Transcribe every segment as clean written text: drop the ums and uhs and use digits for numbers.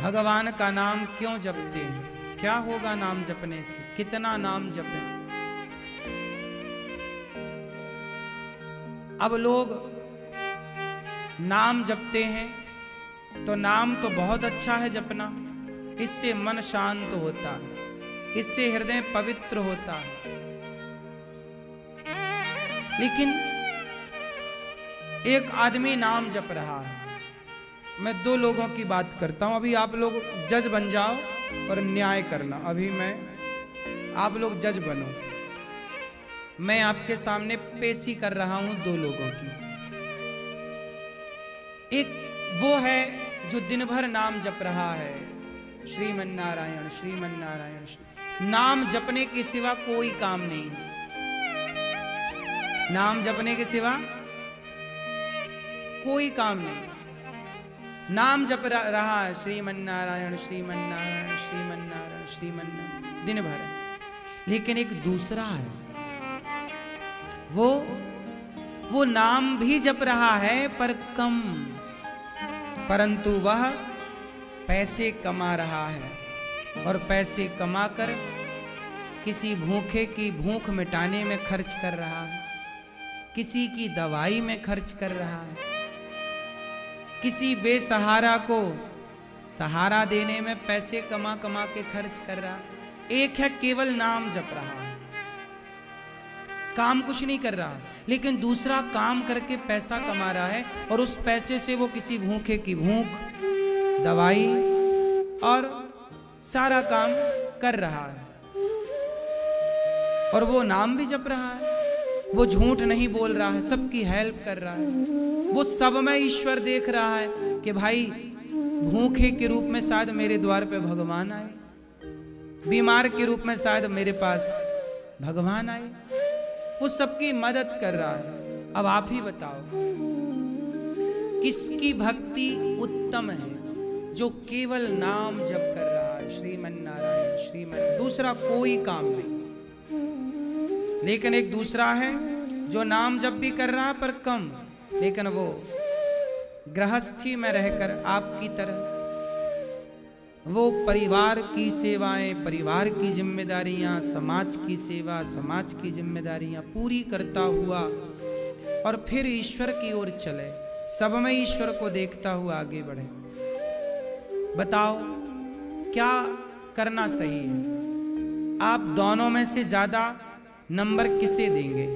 भगवान का नाम क्यों जपते हैं, क्या होगा नाम जपने से, कितना नाम जपें। अब लोग नाम जपते हैं तो नाम तो बहुत अच्छा है जपना, इससे मन शांत होता है, इससे हृदय पवित्र होता है। लेकिन एक आदमी नाम जप रहा है, मैं दो लोगों की बात करता हूं, अभी आप लोग जज बन जाओ और न्याय करना। अभी आप लोग जज बनो, मैं आपके सामने पेशी कर रहा हूं दो लोगों की। एक वो है जो दिन भर नाम जप रहा है, श्रीमन्नारायण श्रीमन्नारायण, नाम जपने के सिवा कोई काम नहीं, नाम जपने के सिवा कोई काम नहीं, नाम जप रहा है श्रीमन्नारायण श्रीमन्नारायण श्रीमन्नारायण श्रीमन्नारायण दिन भर। लेकिन एक दूसरा है, वो नाम भी जप रहा है पर कम, परंतु वह पैसे कमा रहा है और पैसे कमाकर किसी भूखे की भूख मिटाने में खर्च कर रहा है, किसी की दवाई में खर्च कर रहा है, किसी बेसहारा को सहारा देने में पैसे कमा कमा के खर्च कर रहा है। एक है केवल नाम जप रहा है, काम कुछ नहीं कर रहा, लेकिन दूसरा काम करके पैसा कमा रहा है और उस पैसे से वो किसी भूखे की भूख, दवाई और सारा काम कर रहा है। और वो नाम भी जप रहा है, वो झूठ नहीं बोल रहा है, सबकी हेल्प कर रहा है, वो सब में ईश्वर देख रहा है कि भाई भूखे के रूप में शायद मेरे द्वार पे भगवान आए, बीमार के रूप में शायद मेरे पास भगवान आए, वो सबकी मदद कर रहा है। अब आप ही बताओ किसकी भक्ति उत्तम है, जो केवल नाम जप कर रहा है श्रीमन्नारायण श्रीमन, दूसरा कोई काम नहीं। लेकिन एक दूसरा है जो नाम जप भी कर रहा है पर कम, लेकिन वो गृहस्थी में रहकर आपकी तरह वो परिवार की सेवाएं, परिवार की जिम्मेदारियां, समाज की सेवा, समाज की जिम्मेदारियां पूरी करता हुआ और फिर ईश्वर की ओर चले, सब में ईश्वर को देखता हुआ आगे बढ़े। बताओ क्या करना सही है? आप दोनों में से ज्यादा नंबर किसे देंगे?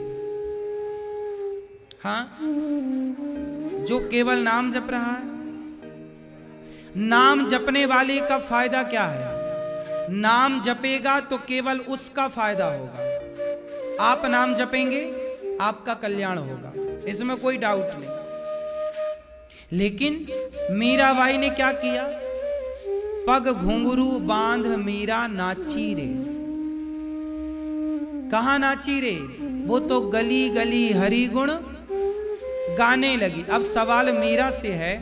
हाँ, जो केवल नाम जप रहा है। नाम जपने वाले का फायदा क्या है? नाम जपेगा तो केवल उसका फायदा होगा, आप नाम जपेंगे आपका कल्याण होगा, इसमें कोई डाउट नहीं। लेकिन मीराबाई ने क्या किया? पग घुंघरू बांध मीरा नाची रे। कहां नाची रे? वो तो गली गली हरि गुण गाने लगी। अब सवाल मीरा से है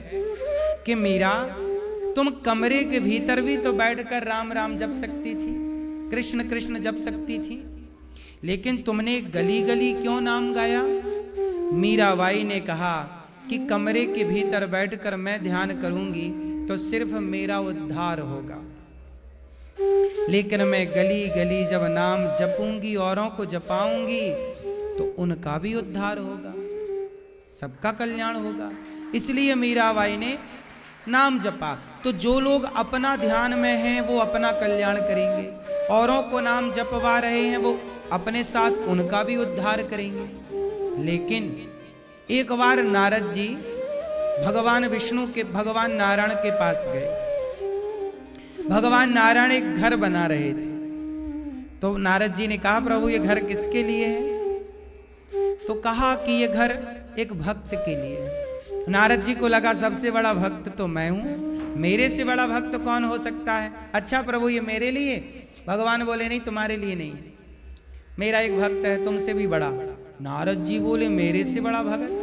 कि मीरा तुम कमरे के भीतर भी तो बैठकर राम राम जप सकती थी, कृष्ण कृष्ण जप सकती थी, लेकिन तुमने गली गली क्यों नाम गाया? मीराबाई ने कहा कि कमरे के भीतर बैठकर मैं ध्यान करूंगी तो सिर्फ मेरा उद्धार होगा, लेकिन मैं गली गली जब नाम जपूंगी, औरों को जपाऊंगी तो उनका भी उद्धार होगा, सबका कल्याण होगा। इसलिए मीराबाई ने नाम जपा। तो जो लोग अपना ध्यान में हैं वो अपना कल्याण करेंगे, औरों को नाम जपवा रहे हैं वो अपने साथ उनका भी उद्धार करेंगे। लेकिन एक बार नारद जी भगवान विष्णु के, भगवान नारायण के पास गए। भगवान नारायण एक घर बना रहे थे, तो नारद जी ने कहा प्रभु ये घर किसके लिए है? तो कहा कि ये घर एक भक्त के लिए है। नारद जी को लगा सबसे बड़ा भक्त तो मैं हूं, मेरे से बड़ा भक्त कौन हो सकता है? अच्छा प्रभु ये मेरे लिए? भगवान बोले नहीं, तुम्हारे लिए नहीं, मेरा एक भक्त है तुमसे भी बड़ा। नारद जी बोले मेरे से बड़ा भगत?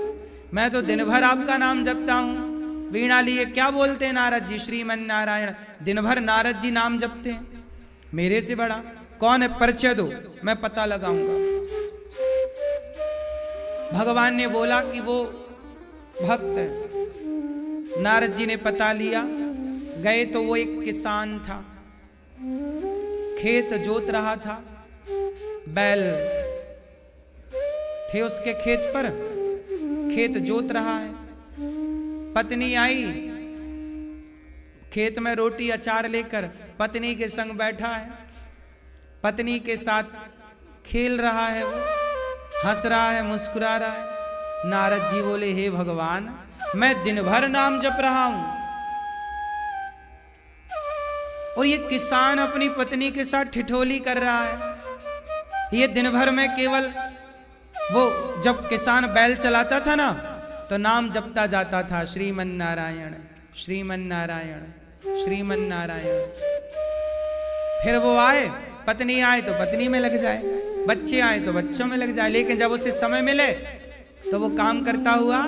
मैं तो दिन भर आपका नाम जपता हूं। वीणा लिए क्या बोलते हैं नारद जी? श्रीमन्नारायण। दिन भर नारद जी नाम जपते हैं, मेरे से बड़ा कौन है? परिचय दो, मैं पता लगाऊंगा। भगवान ने बोला कि वो भक्त है। नारद जी ने पता लिया, गए तो वो एक किसान था, खेत जोत रहा था, बैल थे उसके खेत पर, खेत जोत रहा है। पत्नी आई, खेत में रोटी अचार लेकर पत्नी के संग बैठा है, पत्नी के साथ खेल रहा है, वो हंस रहा है, मुस्कुरा रहा है। नारद जी बोले, हे भगवान, मैं दिन भर नाम जप रहा हूं और ये किसान अपनी पत्नी के साथ ठिठोली कर रहा है। ये दिन भर में केवल वो जब किसान बैल चलाता था ना तो नाम जपता जाता था, श्रीमन नारायण श्रीमन नारायण श्रीमन नारायण। फिर वो आए, पत्नी आए तो पत्नी में लग जाए, बच्चे आए तो बच्चों में लग जाए, लेकिन जब उसे समय मिले तो वो काम करता हुआ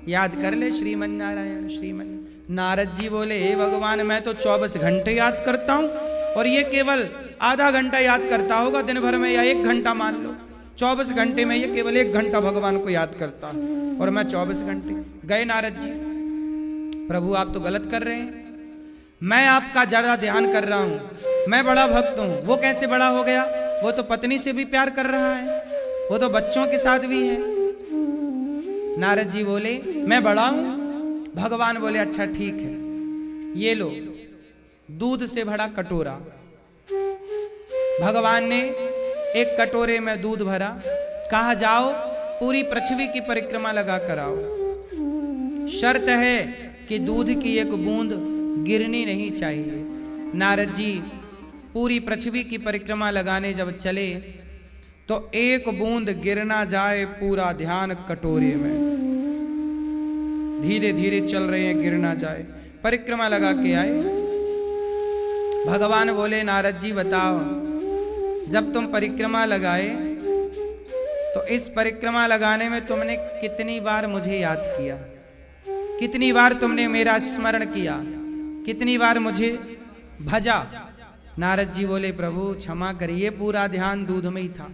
याद कर ले श्रीमन नारायण श्रीमन। नारद जी बोले, हे भगवान, मैं तो 24 घंटे याद करता हूं और ये केवल आधा घंटा याद करता होगा दिन भर में, या 1 घंटा मान लो। 24 घंटे में ये केवल 1 घंटा भगवान को याद करता और मैं 24 घंटे। गए नारद जी, प्रभु आप तो गलत कर रहे हैं, मैं आपका ज्यादा ध्यान कर रहा हूं, मैं बड़ा भक्त हूं। वो कैसे बड़ा हो गया? वो तो पत्नी से भी प्यार कर रहा है, वो तो बच्चों के साथ भी है। नारद जी बोले, मैं बड़ा हूं। भगवान बोले, अच्छा ठीक है, ये लो दूध से भरा कटोरा। भगवान ने एक कटोरे में दूध भरा, कहा जाओ पूरी पृथ्वी की परिक्रमा लगा कर आओ, शर्त है कि दूध की एक बूंद गिरनी नहीं चाहिए। नारद जी पूरी पृथ्वी की परिक्रमा लगाने जब चले तो एक बूंद गिर ना जाए, पूरा ध्यान कटोरे में, धीरे धीरे चल रहे हैं, गिर ना जाए। परिक्रमा लगा के आए। भगवान बोले, नारद जी बताओ, जब तुम परिक्रमा लगाए तो इस परिक्रमा लगाने में तुमने कितनी बार मुझे याद किया, कितनी बार तुमने मेरा स्मरण किया, कितनी बार मुझे भजा? नारद जी बोले, प्रभु क्षमा करिए, पूरा ध्यान दूध में ही था,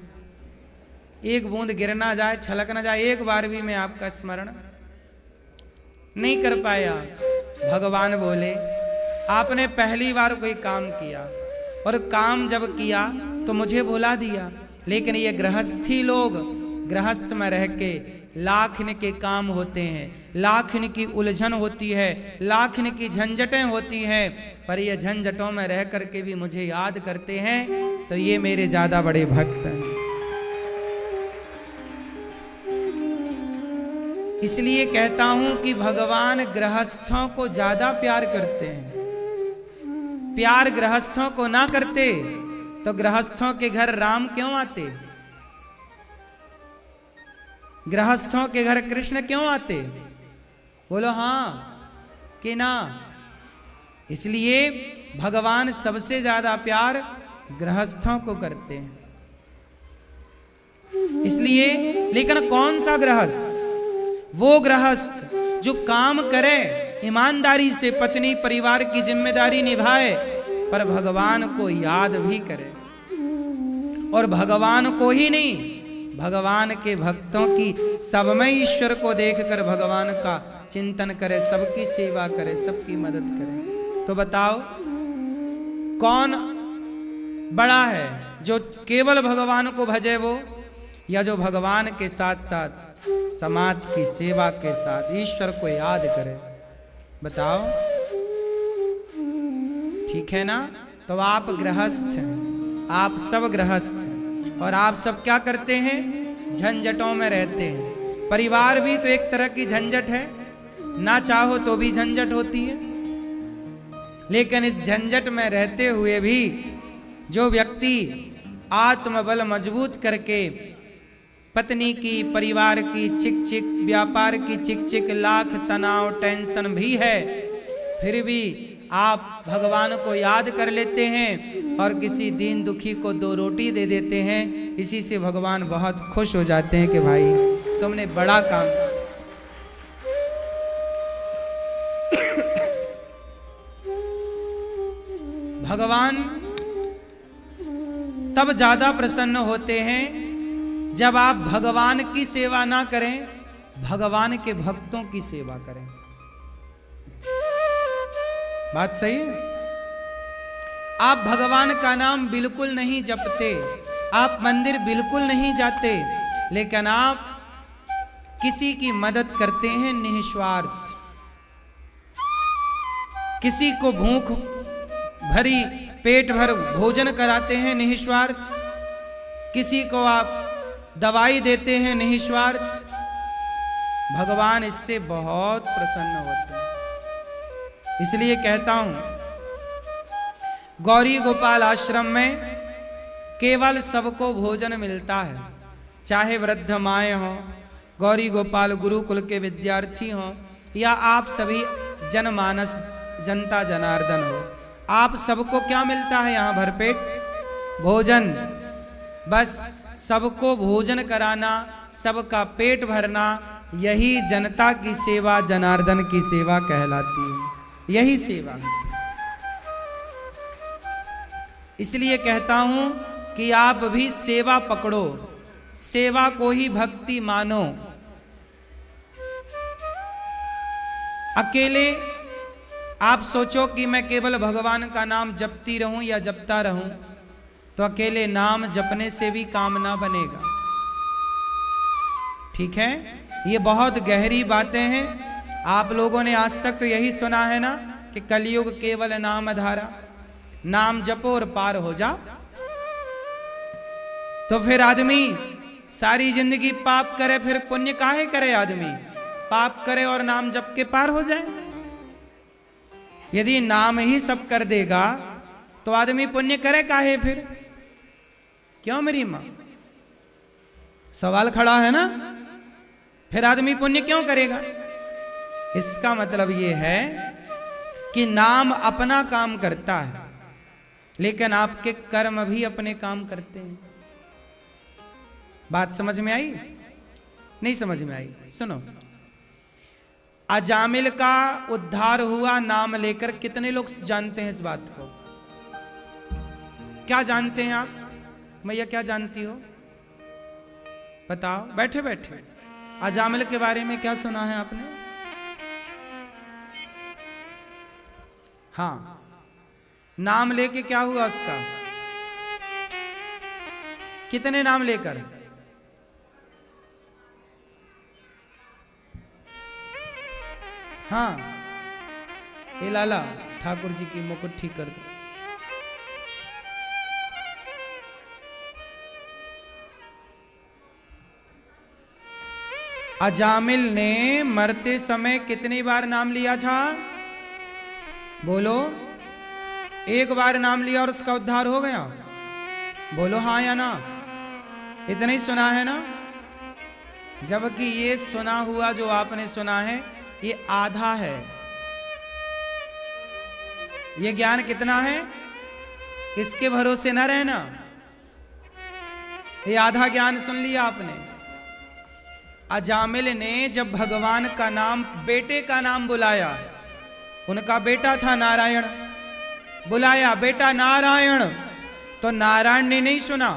एक बूंद गिर ना जाए, छलक ना जाए, एक बार भी मैं आपका स्मरण नहीं कर पाया। भगवान बोले, आपने पहली बार कोई काम किया और काम जब किया तो मुझे भुला दिया, लेकिन ये गृहस्थी लोग, गृहस्थ में रह के लाखन के काम होते हैं, लाखन की उलझन होती है, लाखन की झंझटें होती हैं, पर ये झंझटों में रह करके भी मुझे याद करते हैं, तो ये मेरे ज्यादा बड़े भक्त हैं। इसलिए कहता हूं कि भगवान गृहस्थों को ज्यादा प्यार करते हैं। प्यार गृहस्थों को ना करते तो गृहस्थों के घर राम क्यों आते? गृहस्थों के घर कृष्ण क्यों आते? बोलो हाँ कि ना? इसलिए भगवान सबसे ज्यादा प्यार गृहस्थों को करते हैं। इसलिए, लेकिन कौन सा गृहस्थ? वो गृहस्थ जो काम करे, ईमानदारी से पत्नी परिवार की जिम्मेदारी निभाए, पर भगवान को याद भी करे, और भगवान को ही नहीं, भगवान के भक्तों की सब में ईश्वर को देखकर भगवान का चिंतन करे, सबकी सेवा करे, सबकी मदद करे। तो बताओ कौन बड़ा है, जो केवल भगवान को भजे वो, या जो भगवान के साथ साथ समाज की सेवा के साथ ईश्वर को याद करे? बताओ, ठीक है ना? तो आप गृहस्थ हैं, आप सब गृहस्थ हैं, और आप सब क्या करते हैं? झंझटों में रहते हैं। परिवार भी तो एक तरह की झंझट है, ना चाहो तो भी झंझट होती है, लेकिन इस झंझट में रहते हुए भी जो व्यक्ति आत्मबल मजबूत करके पत्नी की, परिवार की चिक चिक, व्यापार की चिक चिक, लाख तनाव टेंशन भी है, फिर भी आप भगवान को याद कर लेते हैं और किसी दीन दुखी को 2 रोटी दे देते हैं, इसी से भगवान बहुत खुश हो जाते हैं कि भाई तुमने बड़ा काम। भगवान तब ज्यादा प्रसन्न होते हैं जब आप भगवान की सेवा ना करें, भगवान के भक्तों की सेवा करें। बात सही है। आप भगवान का नाम बिल्कुल नहीं जपते, आप मंदिर बिल्कुल नहीं जाते, लेकिन आप किसी की मदद करते हैं निस्वार्थ, किसी को भूख भरी पेट भर भोजन कराते हैं निस्वार्थ, किसी को आप दवाई देते हैं निस्वार्थ। भगवान इससे बहुत प्रसन्न होते हैं। इसलिए कहता हूं, गौरी गोपाल आश्रम में केवल सबको भोजन मिलता है, चाहे वृद्ध माएँ हों, गौरी गोपाल गुरुकुल के विद्यार्थी हों, या आप सभी जनमानस जनता जनार्दन हो, आप सबको क्या मिलता है यहाँ भरपेट भोजन। बस सबको भोजन कराना, सबका पेट भरना, यही जनता की सेवा, जनार्दन की सेवा कहलाती है, यही सेवा है। इसलिए कहता हूं कि आप भी सेवा पकड़ो, सेवा को ही भक्ति मानो। अकेले आप सोचो कि मैं केवल भगवान का नाम जपती रहूं या जपता रहूं, तो अकेले नाम जपने से भी काम ना बनेगा। ठीक है, ये बहुत गहरी बातें हैं। आप लोगों ने आज तक तो यही सुना है ना कि कलयुग केवल नाम धारा, नाम जपो और पार हो जा। तो फिर आदमी सारी जिंदगी पाप करे, फिर पुण्य काहे करे? आदमी पाप करे और नाम जप के पार हो जाए। यदि नाम ही सब कर देगा तो आदमी पुण्य करे काहे फिर? क्यों मेरी मां? सवाल खड़ा है ना। फिर आदमी पुण्य क्यों करेगा? इसका मतलब यह है कि नाम अपना काम करता है, लेकिन आपके कर्म भी अपने काम करते हैं। बात समझ में आई? नहीं समझ में आई? सुनो, अजामिल का उद्धार हुआ नाम लेकर। कितने लोग जानते हैं इस बात को? क्या जानते हैं आप? मैया क्या जानती हो? बताओ, बैठे बैठे। अजामिल के बारे में क्या सुना है आपने? हाँ, नाम लेके क्या हुआ उसका? कितने नाम लेकर? हाँ, ए लाला, ठाकुर जी की मुकुट ठीक कर दो। अजामिल ने मरते समय कितनी बार नाम लिया था? बोलो। एक बार नाम लिया और उसका उद्धार हो गया? बोलो हाँ या ना। इतना ही सुना है ना। जबकि ये सुना हुआ जो आपने सुना है ये आधा है। ये ज्ञान कितना है? इसके भरोसे न रहना। ये आधा ज्ञान सुन लिया आपने। अजामिल ने जब भगवान का नाम, बेटे का नाम बुलाया, उनका बेटा था नारायण, बुलाया बेटा नारायण, तो नारायण ने नहीं सुना,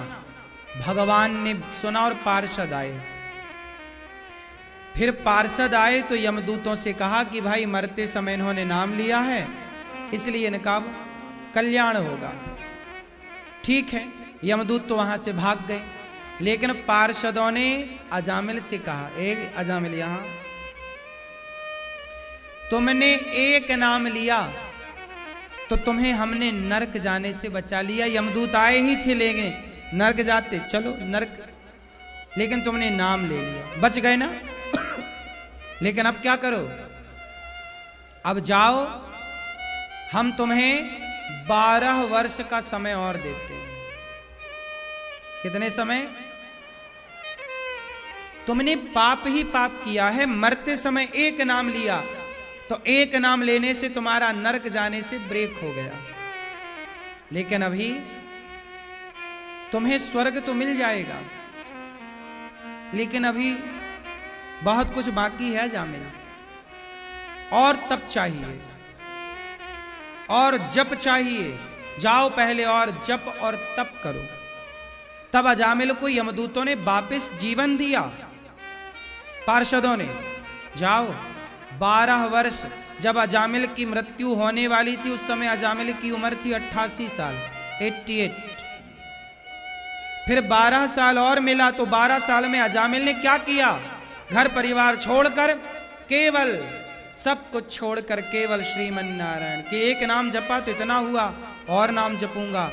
भगवान ने सुना और पार्षद आए। फिर पार्षद आए तो यमदूतों से कहा कि भाई मरते समय इन्होंने नाम लिया है, इसलिए इनका कल्याण होगा। ठीक है, यमदूत तो वहां से भाग गए, लेकिन पार्षदों ने अजामिल से कहा, एक अजामिल यहां, तुमने एक नाम लिया तो तुम्हें हमने नरक जाने से बचा लिया। यमदूत आए ही थे, लेकिन नरक जाते, चलो नरक, लेकिन तुमने नाम ले लिया, बच गए ना। लेकिन अब क्या करो? अब जाओ, हम तुम्हें 12 वर्ष का समय और देते हैं। कितने समय? तुमने पाप ही पाप किया है, मरते समय एक नाम लिया, तो एक नाम लेने से तुम्हारा नरक जाने से ब्रेक हो गया। लेकिन अभी तुम्हें स्वर्ग तो मिल जाएगा, लेकिन अभी बहुत कुछ बाकी है जामिल। और तप चाहिए, और जप चाहिए। जाओ पहले और जप और तप करो। तब अजामिल को यमदूतों ने वापस जीवन दिया। पार्षदों ने, जाओ 12 वर्ष जब अजामिल की मृत्यु होने वाली थी, उस समय अजामिल की उम्र थी 88 साल, 88। फिर 12 साल और मिला, तो 12 साल में अजामिल ने क्या किया? घर परिवार छोड़कर, केवल सब कुछ छोड़कर केवल श्रीमन नारायण के एक नाम जपा तो इतना हुआ, और नाम जपूंगा।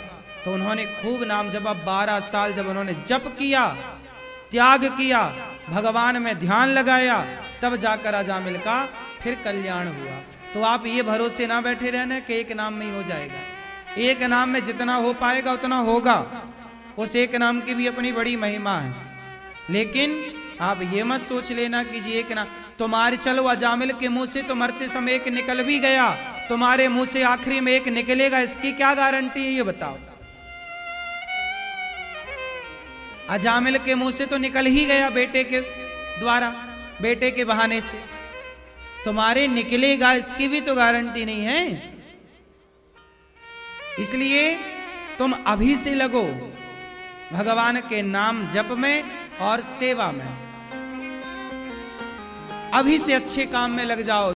तो उन्होंने खूब नाम जपा। 12 साल जब उन्होंने जप किया, त्याग किया, भगवान में ध्यान लगाया, तब जाकर अजामिल का फिर कल्याण हुआ। तो आप ये भरोसे ना बैठे रहना कि एक नाम में ही हो जाएगा। एक नाम में जितना हो पाएगा उतना होगा। उस एक नाम की भी अपनी बड़ी महिमा है। लेकिन आप ये मत सोच लेना कि जी एक नाम तुम्हारे, चलो अजामिल के मुंह से तो मरते समय एक निकल भी गया, तुम्हारे मुंह से आखिरी में एक निकलेगा, इसकी क्या गारंटी है ये बताओ? अजामिल के मुंह से तो निकल ही गया बेटे के द्वारा, बेटे के बहाने से, तुम्हारे निकलेगा इसकी भी तो गारंटी नहीं है। इसलिए तुम अभी से लगो भगवान के नाम जप में और सेवा में, अभी से अच्छे काम में लग जाओ।